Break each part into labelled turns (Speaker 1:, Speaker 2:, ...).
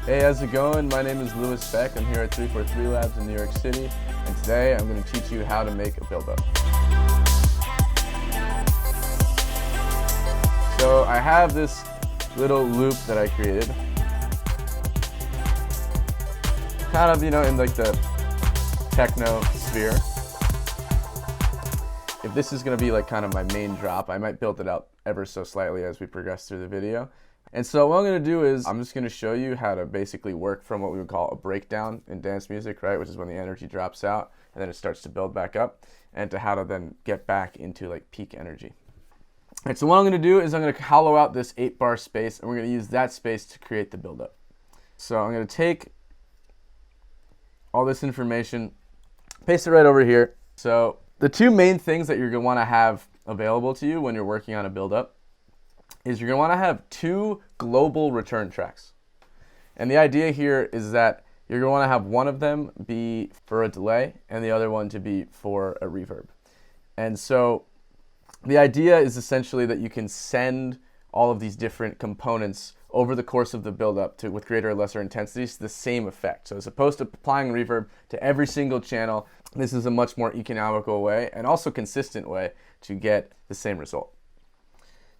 Speaker 1: Hey, how's it going? My name is Lewis Beck. I'm here at 343 Labs in New York City, and today I'm going to teach you how to make a build-up. So I have this little loop that I created, kind of, in like the techno sphere. If this is going to be like kind of my main drop, I might build it out ever so slightly as we progress through the video. And so what I'm going to do is I'm just going to show you how to basically work from what we would call a breakdown in dance music, right? Which is when the energy drops out and then it starts to build back up, and to how to then get back into like peak energy. All right, so what I'm going to do is I'm going to hollow out this 8-bar space, and we're going to use that space to create the buildup. So I'm going to take all this information, paste it right over here. So the two main things that you're going to want to have available to you when you're working on a buildup is you're going to want to have 2 global return tracks. And the idea here is that you're going to want to have one of them be for a delay and the other one to be for a reverb. And so the idea is essentially that you can send all of these different components over the course of the buildup with greater or lesser intensities to the same effect. So as opposed to applying reverb to every single channel, this is a much more economical way and also consistent way to get the same result.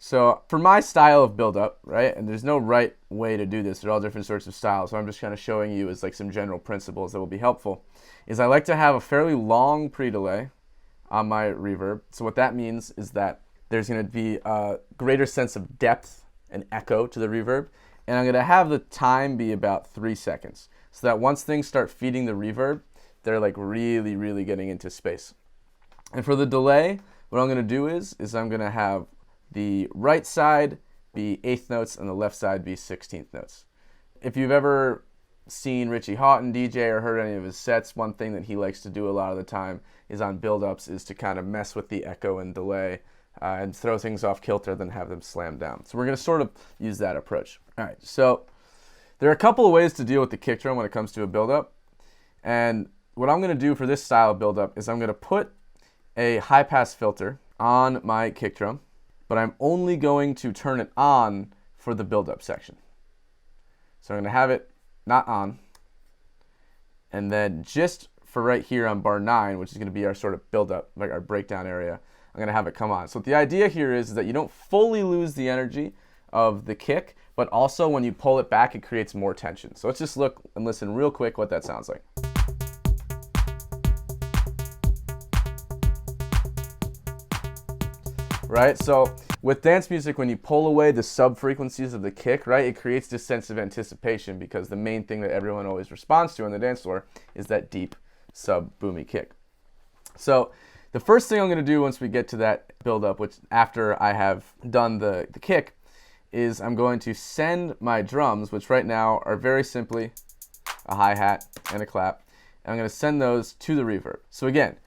Speaker 1: So for my style of buildup, right, and there's no right way to do this, they're all different sorts of styles, so I'm just kind of showing you as like some general principles that will be helpful, is I like to have a fairly long pre-delay on my reverb. So what that means is that there's going to be a greater sense of depth and echo to the reverb, and I'm going to have the time be about 3 seconds, so that once things start feeding the reverb, they're like really, really getting into space. And for the delay, what I'm going to do is I'm going to have the right side be 1/8 notes and the left side be 16th notes. If you've ever seen Richie Hawtin DJ or heard any of his sets, one thing that he likes to do a lot of the time is on build-ups is to kind of mess with the echo and delay and throw things off kilter, then have them slam down. So we're going to sort of use that approach. All right, so there are a couple of ways to deal with the kick drum when it comes to a build-up. And what I'm going to do for this style of build-up is I'm going to put a high-pass filter on my kick drum, but I'm only going to turn it on for the build-up section. So I'm going to have it not on, and then just for right here on bar 9, which is going to be our sort of build-up, like our breakdown area, I'm going to have it come on. So the idea here is that you don't fully lose the energy of the kick, but also when you pull it back, it creates more tension. So let's just look and listen real quick what that sounds like. Right, so with dance music, when you pull away the sub-frequencies of the kick, right, it creates this sense of anticipation, because the main thing that everyone always responds to on the dance floor is that deep sub-boomy kick. So the first thing I'm going to do once we get to that build-up, which after I have done the kick, is I'm going to send my drums, which right now are very simply a hi-hat and a clap, and I'm going to send those to the reverb. So again,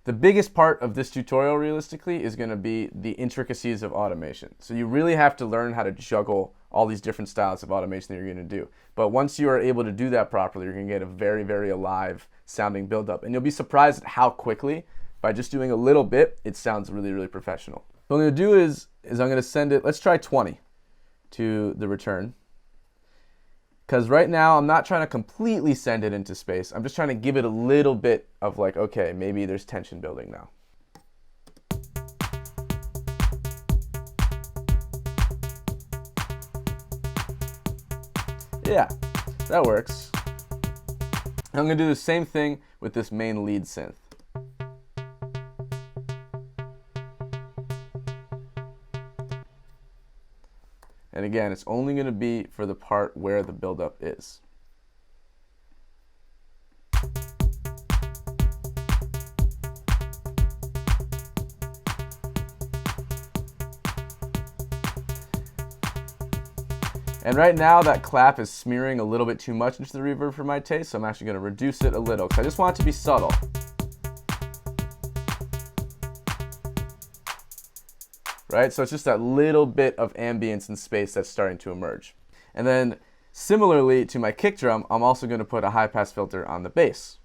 Speaker 1: the biggest part of this tutorial realistically is going to be the intricacies of automation. So you really have to learn how to juggle all these different styles of automation that you're going to do. But once you are able to do that properly, you're going to get a very, very alive sounding buildup. And you'll be surprised at how quickly, by just doing a little bit, it sounds really, really professional. What I'm going to do is I'm going to send it, let's try 20 to the return. Because right now, I'm not trying to completely send it into space. I'm just trying to give it a little bit of like, okay, maybe there's tension building now. Yeah, that works. I'm going to do the same thing with this main lead synth. And again, it's only going to be for the part where the buildup is. And right now that clap is smearing a little bit too much into the reverb for my taste, so I'm actually going to reduce it a little because I just want it to be subtle. Right? So it's just that little bit of ambience and space that's starting to emerge. And then similarly to my kick drum, I'm also going to put a high pass filter on the bass.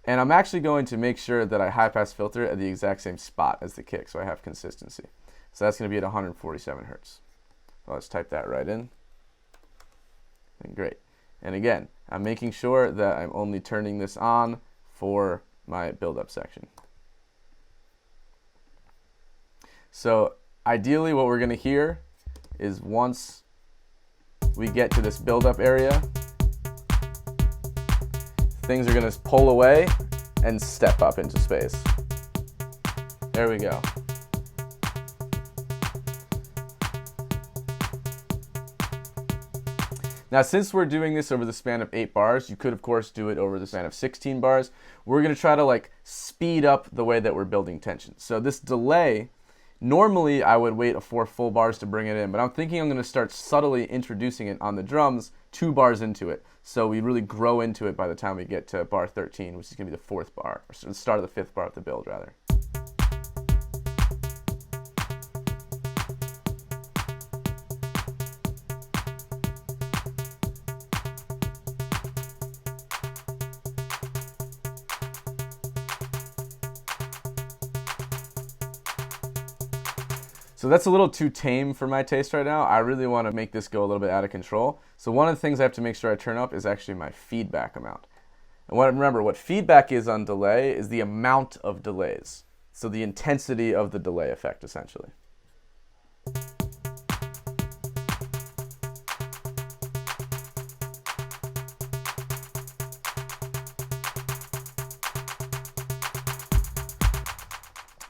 Speaker 1: And I'm actually going to make sure that I high pass filter at the exact same spot as the kick, so I have consistency. So that's going to be at 147 hertz. So let's type that right in. And great. And again, I'm making sure that I'm only turning this on for my build-up section. So ideally what we're going to hear is once we get to this build-up area, things are going to pull away and step up into space. There we go. Now, since we're doing this over the span of 8 bars, you could of course do it over the span of 16 bars. We're going to try to like speed up the way that we're building tension. So this delay, normally I would wait 4 full bars to bring it in, but I'm thinking I'm going to start subtly introducing it on the drums 2 bars into it. So we really grow into it by the time we get to bar 13, which is going to be the 4th bar, or the start of the 5th bar of the build rather. So that's a little too tame for my taste right now. I really want to make this go a little bit out of control. So one of the things I have to make sure I turn up is actually my feedback amount. And remember, what feedback is on delay is the amount of delays. So the intensity of the delay effect, essentially.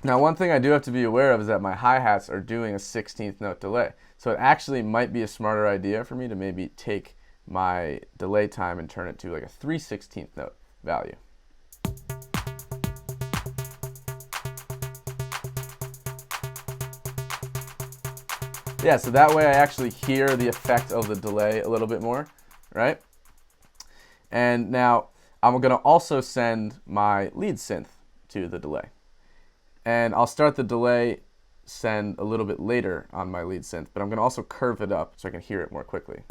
Speaker 1: Now, one thing I do have to be aware of is that my hi-hats are doing a 16th note delay. So it actually might be a smarter idea for me to maybe take my delay time and turn it to like a 3/16th note value. Yeah, so that way I actually hear the effect of the delay a little bit more, right? And now I'm going to also send my lead synth to the delay. And I'll start the delay send a little bit later on my lead synth, but I'm going to also curve it up so I can hear it more quickly.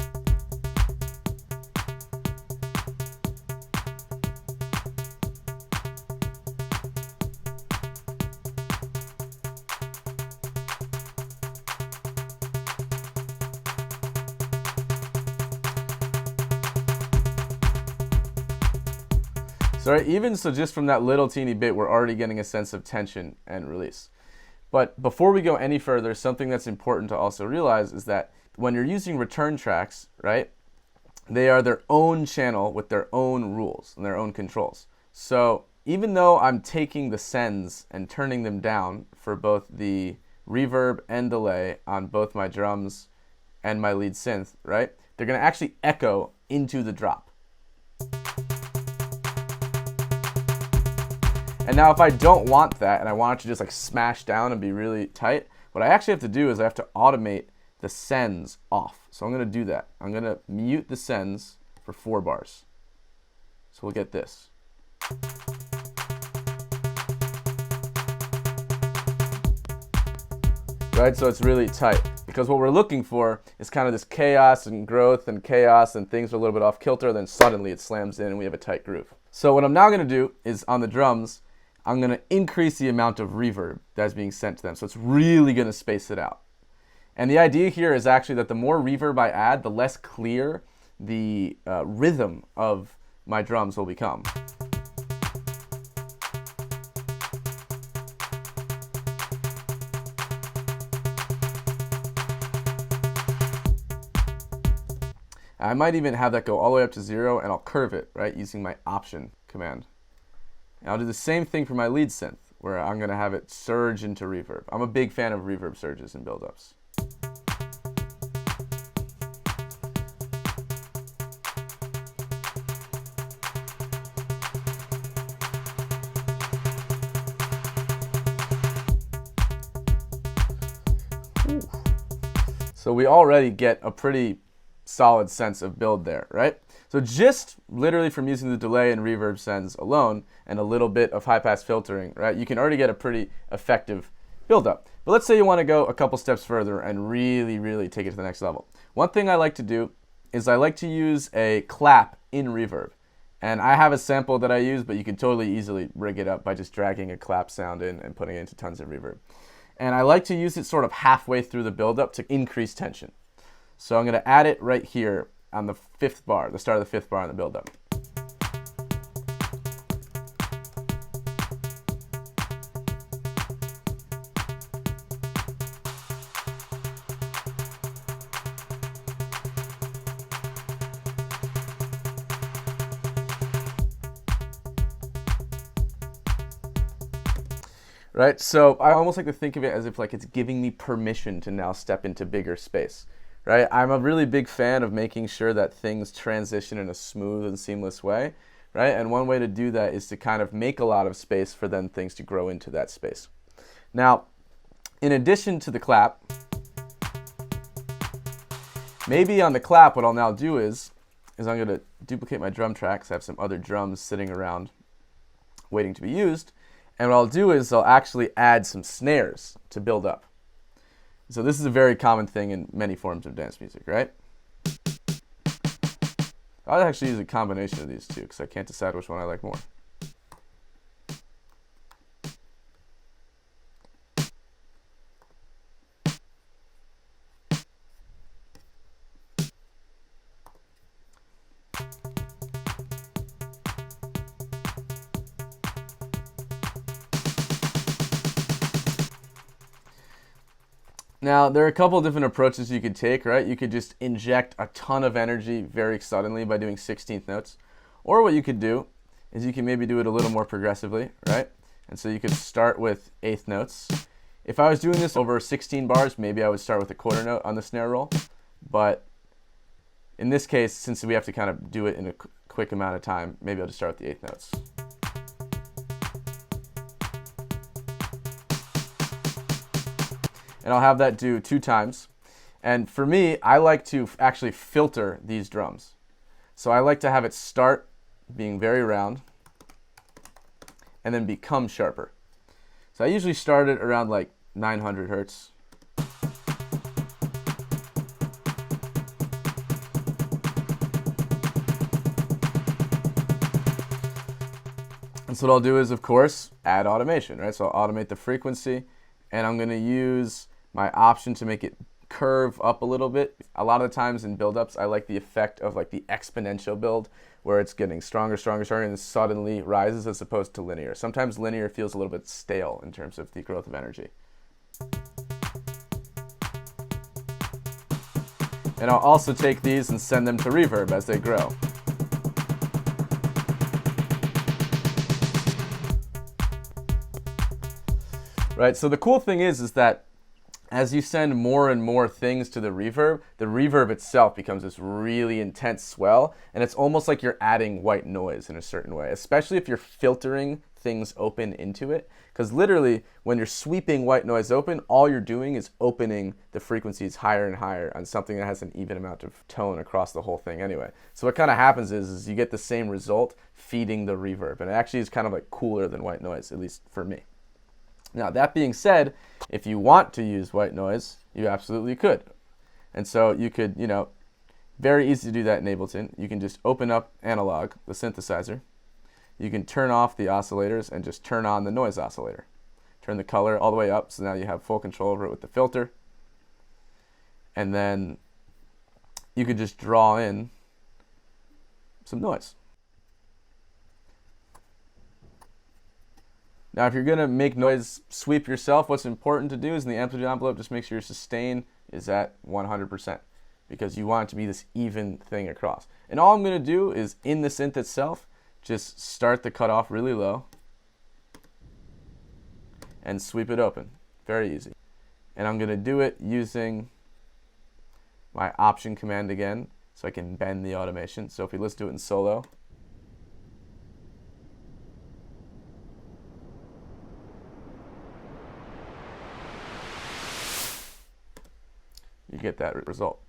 Speaker 1: So even so, just from that little teeny bit, we're already getting a sense of tension and release. But before we go any further, something that's important to also realize is that when you're using return tracks, right, they are their own channel with their own rules and their own controls. So even though I'm taking the sends and turning them down for both the reverb and delay on both my drums and my lead synth, right, they're going to actually echo into the drop. And now if I don't want that and I want it to just like smash down and be really tight, what I actually have to do is I have to automate the sends off. So I'm going to do that. I'm going to mute the sends for 4 bars. So we'll get this. Right, so it's really tight. Because what we're looking for is kind of this chaos and growth and chaos and things are a little bit off kilter, then suddenly it slams in and we have a tight groove. So what I'm now going to do is on the drums, I'm going to increase the amount of reverb that's being sent to them. So it's really going to space it out. And the idea here is actually that the more reverb I add, the less clear the rhythm of my drums will become. I might even have that go all the way up to 0 and I'll curve it, right, using my option command. And I'll do the same thing for my lead synth, where I'm going to have it surge into reverb. I'm a big fan of reverb surges and buildups. So we already get a pretty solid sense of build there, right? So just literally from using the delay and reverb sends alone and a little bit of high pass filtering, right, you can already get a pretty effective buildup. But let's say you want to go a couple steps further and really take it to the next level. One thing I like to do is I like to use a clap in reverb. And I have a sample that I use, but you can totally easily rig it up by just dragging a clap sound in and putting it into tons of reverb. And I like to use it sort of halfway through the buildup to increase tension. So I'm going to add it right here on the 5th bar, the start of the 5th bar on the build up. Right, so I almost like to think of it as if like it's giving me permission to now step into bigger space, right? I'm a really big fan of making sure that things transition in a smooth and seamless way, right? And one way to do that is to kind of make a lot of space for then things to grow into that space. Now, in addition to the clap, maybe on the clap what I'll now do is I'm going to duplicate my drum tracks. I have some other drums sitting around waiting to be used. And what I'll do is I'll actually add some snares to build up. So this is a very common thing in many forms of dance music, right? I'll actually use a combination of these two because I can't decide which one I like more. Now, there are a couple of different approaches you could take, right? You could just inject a ton of energy very suddenly by doing 16th notes. Or what you could do is you can maybe do it a little more progressively, right? And so you could start with 8th notes. If I was doing this over 16 bars, maybe I would start with a quarter note on the snare roll. But in this case, since we have to kind of do it in a quick amount of time, maybe I'll just start with the 8th notes. And I'll have that do 2 times. And for me, I like to actually filter these drums. So I like to have it start being very round and then become sharper. So I usually start it around like 900 hertz. And so what I'll do is, of course, add automation, right? So I'll automate the frequency, and I'm going to use my option to make it curve up a little bit. A lot of the times in build-ups, I like the effect of like the exponential build, where it's getting stronger, stronger, stronger, and suddenly rises, as opposed to linear. Sometimes linear feels a little bit stale in terms of the growth of energy. And I'll also take these and send them to Reverb as they grow. Right, so the cool thing is that as you send more and more things to the reverb itself becomes this really intense swell, and it's almost like you're adding white noise in a certain way, especially if you're filtering things open into it. Because literally, when you're sweeping white noise open, all you're doing is opening the frequencies higher and higher on something that has an even amount of tone across the whole thing anyway. So what kind of happens is you get the same result feeding the reverb, and it actually is kind of like cooler than white noise, at least for me. Now, that being said, if you want to use white noise, you absolutely could. And so you could, very easy to do that in Ableton. You can just open up Analog, the synthesizer. You can turn off the oscillators and just turn on the noise oscillator. Turn the color all the way up, so now you have full control over it with the filter. And then you could just draw in some noise. Now, if you're going to make noise sweep yourself, what's important to do is in the amplitude envelope, just make sure your sustain is at 100%, because you want it to be this even thing across. And all I'm going to do is, in the synth itself, just start the cutoff really low and sweep it open. Very easy. And I'm going to do it using my option command again, so I can bend the automation. So if we let's do it in solo. You get that result.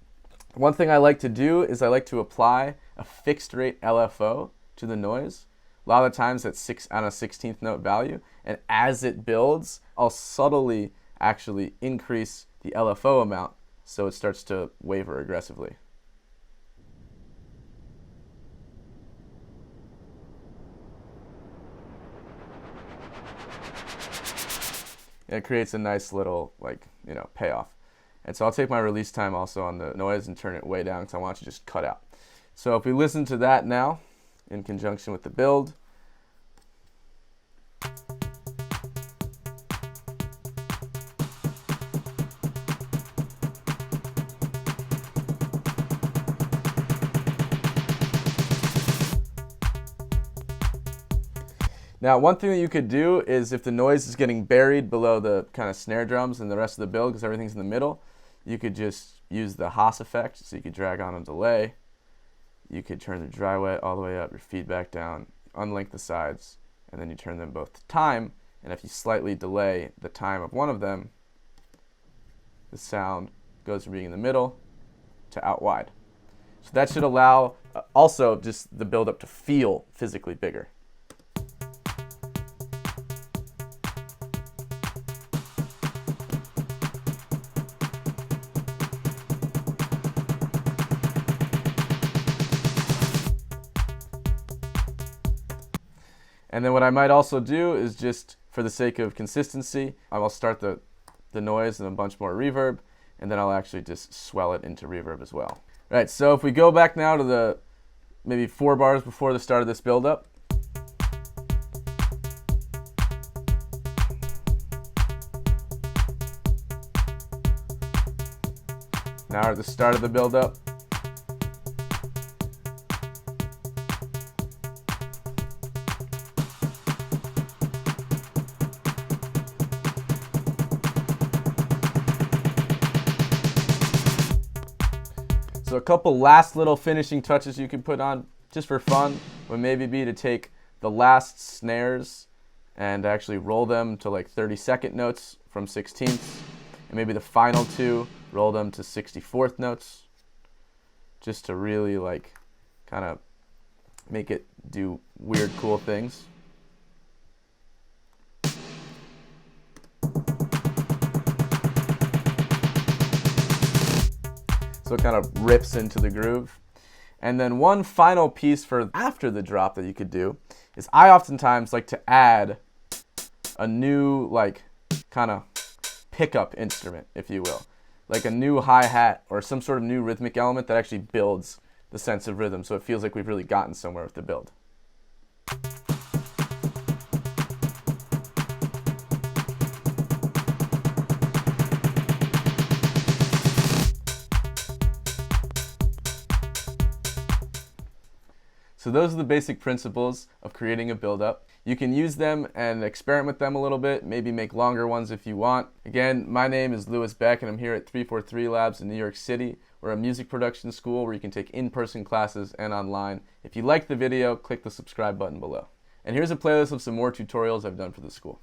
Speaker 1: One thing I like to do is I like to apply a fixed rate LFO to the noise. A lot of the times that's on a 16th note value, and as it builds, I'll subtly actually increase the LFO amount so it starts to waver aggressively. And it creates a nice little payoff. And so I'll take my release time also on the noise and turn it way down because I want it to just cut out. So if we listen to that now in conjunction with the build, now, one thing that you could do is if the noise is getting buried below the kind of snare drums and the rest of the build because everything's in the middle, you could just use the Haas effect. So you could drag on a delay. You could turn the dry wet all the way up, your feedback down, unlink the sides, and then you turn them both to time. And if you slightly delay the time of one of them, the sound goes from being in the middle to out wide. So that should allow also just the build-up to feel physically bigger. And then what I might also do is just, for the sake of consistency, I'll start the noise and a bunch more reverb, and then I'll actually just swell it into reverb as well. Right, so if we go back now to the maybe 4 bars before the start of this build-up. Now at the start of the build-up. So a couple last little finishing touches you can put on just for fun would maybe be to take the last snares and actually roll them to like 32nd notes from 16ths, and maybe the final 2 roll them to 64th notes, just to really like kind of make it do weird cool things. So it kind of rips into the groove. And then one final piece for after the drop that you could do is I oftentimes like to add a new like kind of pickup instrument, if you will. Like a new hi-hat or some sort of new rhythmic element that actually builds the sense of rhythm so it feels like we've really gotten somewhere with the build. So those are the basic principles of creating a build-up. You can use them and experiment with them a little bit, maybe make longer ones if you want. Again, my name is Lewis Beck and I'm here at 343 Labs in New York City. We're a music production school where you can take in-person classes and online. If you liked the video, click the subscribe button below. And here's a playlist of some more tutorials I've done for the school.